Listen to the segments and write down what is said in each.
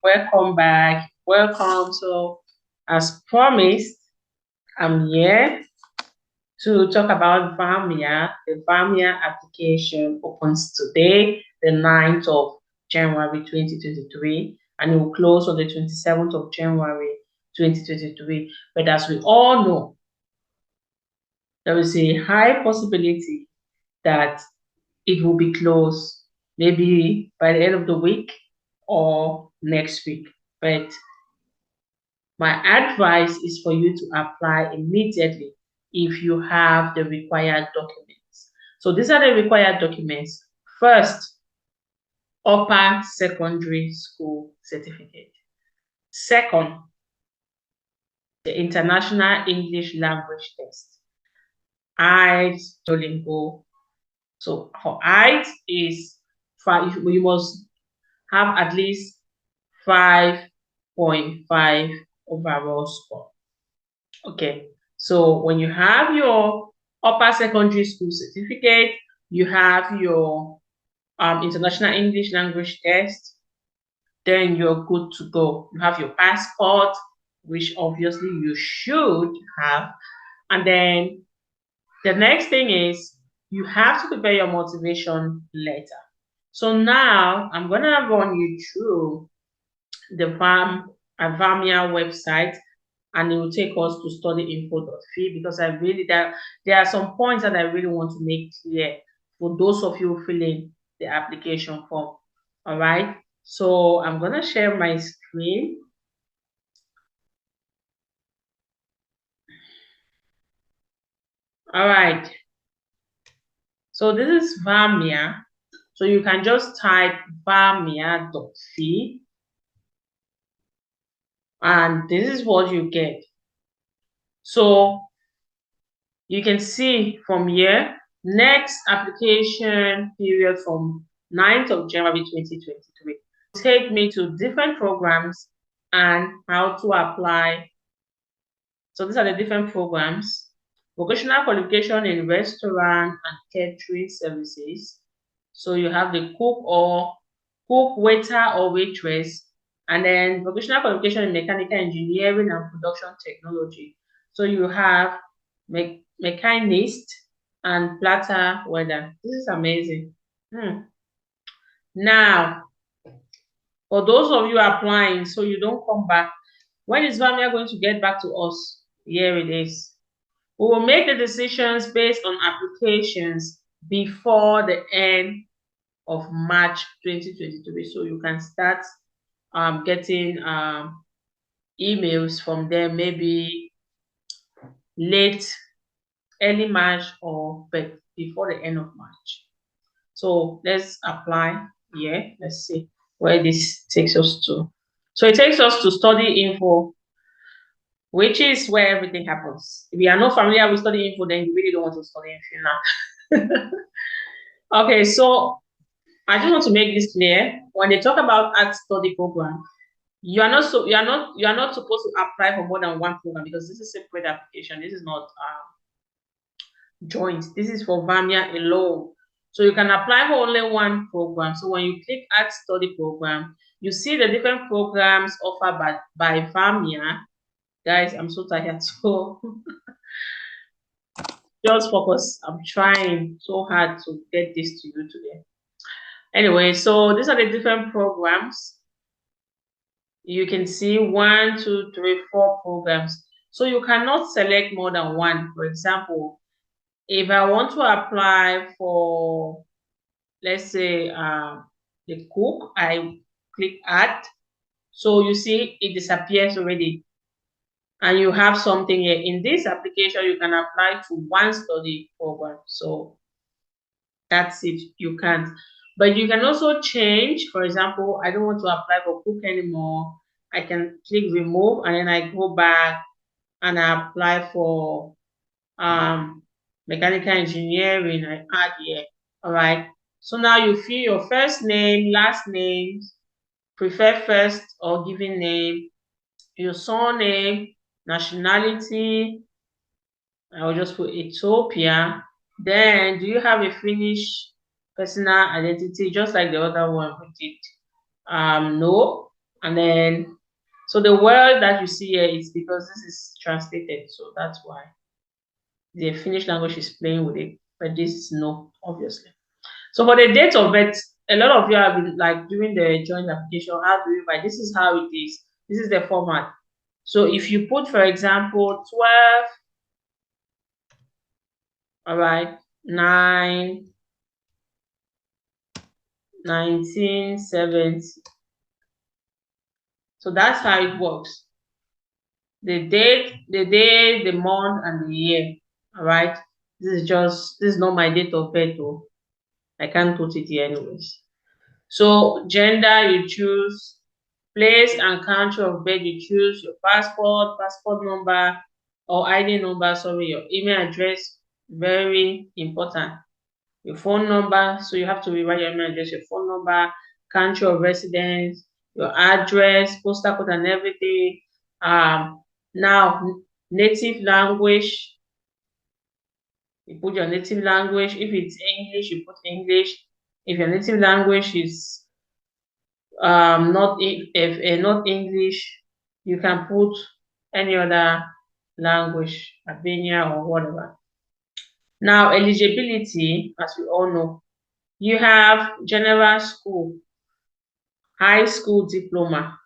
Welcome back. Welcome. So, as promised, I'm here to talk about VAMIA. The VAMIA application opens today, the 9th of January 2023, and it will close on the 27th of January 2023. But as we all know, there is a high possibility that it will be closed maybe by the end of the week or next week. But my advice is for you to apply immediately if you have the required documents. So these are the required documents. First, upper secondary school certificate. Second, the International English Language Test. IELTS, Duolingo. So for IELTS is 5, you must have at least 5.5 overall score. Okay, so when you have your upper secondary school certificate, you have your International English Language Test, then you're good to go. You have your passport, which obviously you should have. And then the next thing is you have to prepare your motivation letter. So now I'm going to run you through the VAMIA website, and it will take us to studyinfo.fi because there are some points that I really want to make clear for those of you filling the application form. All right. So I'm going to share my screen. All right. So this is VAMIA. So you can just type vamia.fi, and this is what you get. So you can see from here, next application period from 9th of January 2023. Take me to different programs and how to apply. So these are the different programs. Vocational qualification in restaurant and catering services. So you have the cook, waiter, or waitress, and then vocational qualification in mechanical engineering and production technology. So you have mechanist and platter welder. This is amazing. Now, for those of you applying, so you don't come back, when is VAMIA going to get back to us? Here it is. We will make the decisions based on applications before the end of March 2023. So you can start getting emails from them maybe early March or before the end of March. So let's apply here. Let's see where this takes us to. So it takes us to study info, which is where everything happens. If you are not familiar with study info, then you really don't want to study in Finland. Okay, so I just want to make this clear. When they talk about art study program, you are not supposed to apply for more than one program because this is a separate application. This is not joint. This is for VAMIA alone. So you can apply for only one program. So when you click art study program, you see the different programs offered by VAMIA. Guys, I'm so tired. So just focus. I'm trying so hard to get this to you today. Anyway, so these are the different programs. You can see 1, 2, 3, 4 programs. So you cannot select more than one. For example, if I want to apply for, let's say, the cook, I click add. So you see it disappears already. And you have something here. In this application, you can apply to one study program. So that's it. You can't. But you can also change. For example, I don't want to apply for cook anymore. I can click remove and then I go back and I apply for mechanical engineering. I add here. All right. So now you fill your first name, last name, prefer first or given name, your surname, nationality. I will just put Ethiopia. Then do you have a Finnish personal identity, just like the other one we did? No. And then, so the word that you see here is because this is translated, so that's why the Finnish language is playing with it, but this is no, obviously. So for the date of birth, a lot of you have been like doing the joint application. How do you write? This is how it is. This is the format. So if you put, for example, 12, all right, 9, 1970. So that's how it works. The date, the day, the month, and the year. All right. This is not my date of birth, though. I can't put it here anyways. So gender, you choose. Place and country of birth, you choose your passport number, or ID number, sorry, your email address, very important. Your phone number, so you have to rewrite your email address, your phone number, country of residence, your address, postal code and everything. Now, native language, you put your native language. If it's English, you put English. If your native language is not English, you can put any other language, VAMIA or whatever. Now, eligibility, as we all know, you have general school, high school diploma,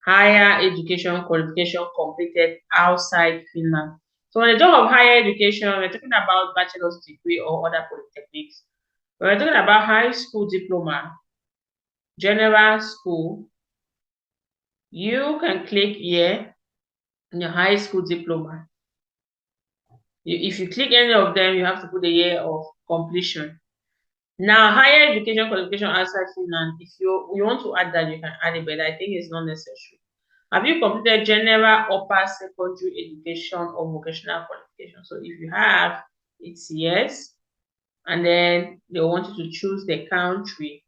higher education qualification completed outside Finland. So when you talk of higher education, we're talking about bachelor's degree or other polytechnics. When we're talking about high school diploma, general school, you can click here in your high school diploma. If you click any of them, you have to put the year of completion. Now, higher education qualification outside Finland, if you want to add that, you can add it, but I think it's not necessary. Have you completed general upper secondary education or vocational qualification? So if you have, it's yes. And then they want you to choose the country.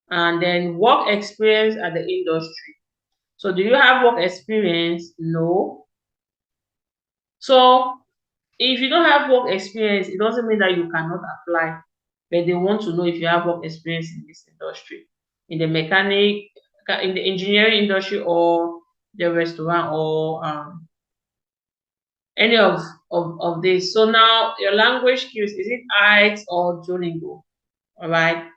And then work experience at the industry. So do you have work experience? No. So if you don't have work experience, it doesn't mean that you cannot apply, but they want to know if you have work experience in this industry, in the mechanic, in the engineering industry, or the restaurant, or any of this. So now your language skills, is it IELTS or Duolingo? All right.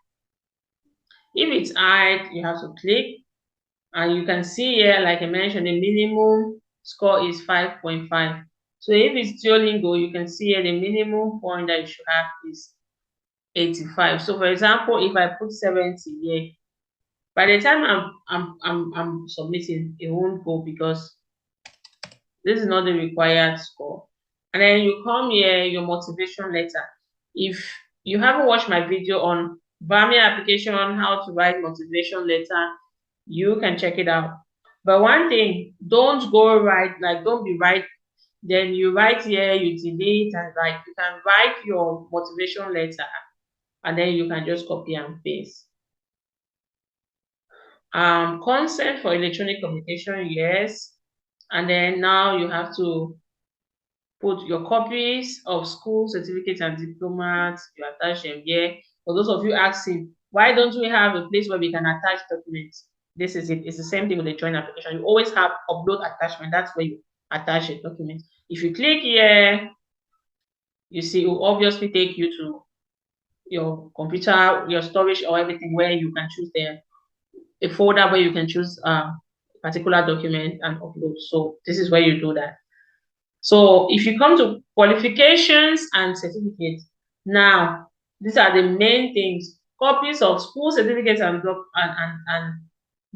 If it's IELTS, you have to click, and you can see here, like I mentioned, the minimum score is 5.5. So if it's Duolingo, you can see here the minimum point that you should have is 85. So for example, if I put 70 here, by the time I'm submitting, it won't go because this is not the required score. And then you come here, your motivation letter. If you haven't watched my video on VAMIA application on how to write motivation letter, you can check it out. But one thing, don't go right, like don't be right. Then you write here, you delete, and like you can write your motivation letter, and then you can just copy and paste. Consent for electronic communication, yes. And then now you have to put your copies of school certificates and diplomas, you attach them here. For those of you asking, why don't we have a place where we can attach documents? This is it. It's the same thing with the joint application. You always have upload attachment. That's where you attach the document. If you click here, you see it will obviously take you to your computer, your storage or everything where you can choose a folder where you can choose a particular document and upload. So this is where you do that. So if you come to qualifications and certificates, now these are the main things: copies of school certificates and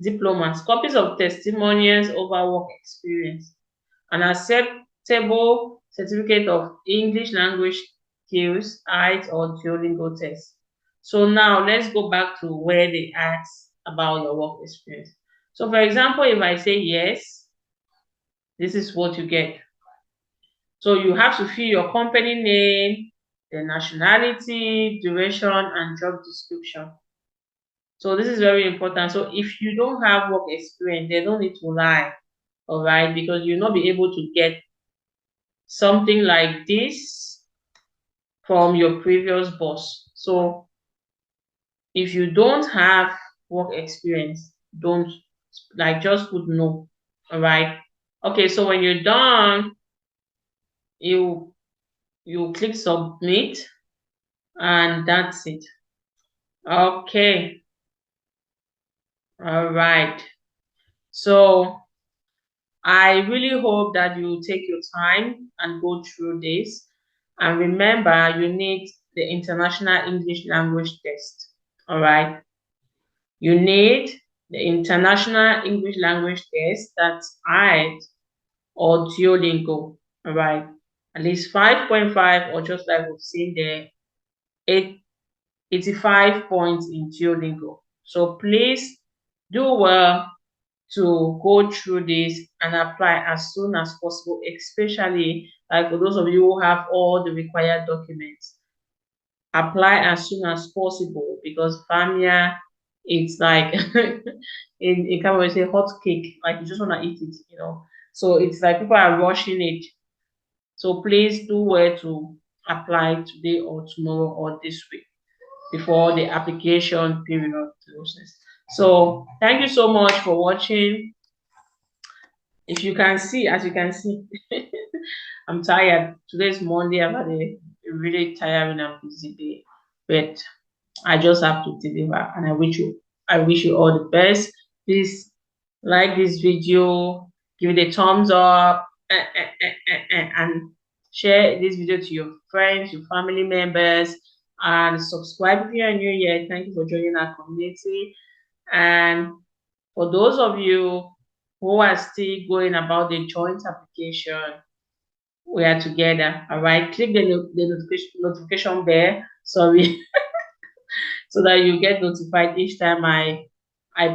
diplomas, copies of testimonials over work experience, an acceptable certificate of English language skills, IELTS or Duolingo test. So now let's go back to where they ask about your work experience. So for example, if I say yes, this is what you get. So you have to fill your company name, the nationality, duration, and job description. So this is very important. So if you don't have work experience, they don't need to lie, all right? Because you'll not be able to get something like this from your previous boss. So if you don't have work experience. Don't, like, just put no. All right. Okay, so when you're done, you click submit, and that's it. Okay. All right. So I really hope that you take your time and go through this. And remember, you need the International English Language Test. All right. You need the International English Language Test, that's IELTS or Duolingo. All right. At least 5.5, or just like we've seen there, 85 points in Duolingo. So please do well to go through this and apply as soon as possible, especially like for those of you who have all the required documents. Apply as soon as possible, because FAMIA, it's like in kind of say hot cake, like you just want to eat it. So it's like people are rushing it. So please do well to apply today or tomorrow or this week before the application period closes. So thank you so much for watching. If you can see, as you can see, I'm tired. Today's Monday. I've had a really tiring and busy day, but I just have to deliver. And I wish you all the best. Please like this video, give it a thumbs up, and share this video to your friends, your family members, and subscribe if you are new here. Thank you for joining our community. And for those of you who are still going about the joint application, we are together. All right, click the notification bell. Sorry, so that you get notified each time I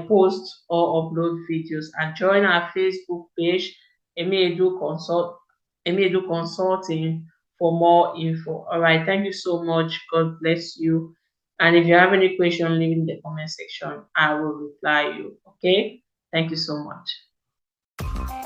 post or upload videos. And join our Facebook page, Emiedu Consulting, for more info. All right, thank you so much. God bless you. And if you have any question, leave in the comment section. I will reply you. Okay, thank you so much.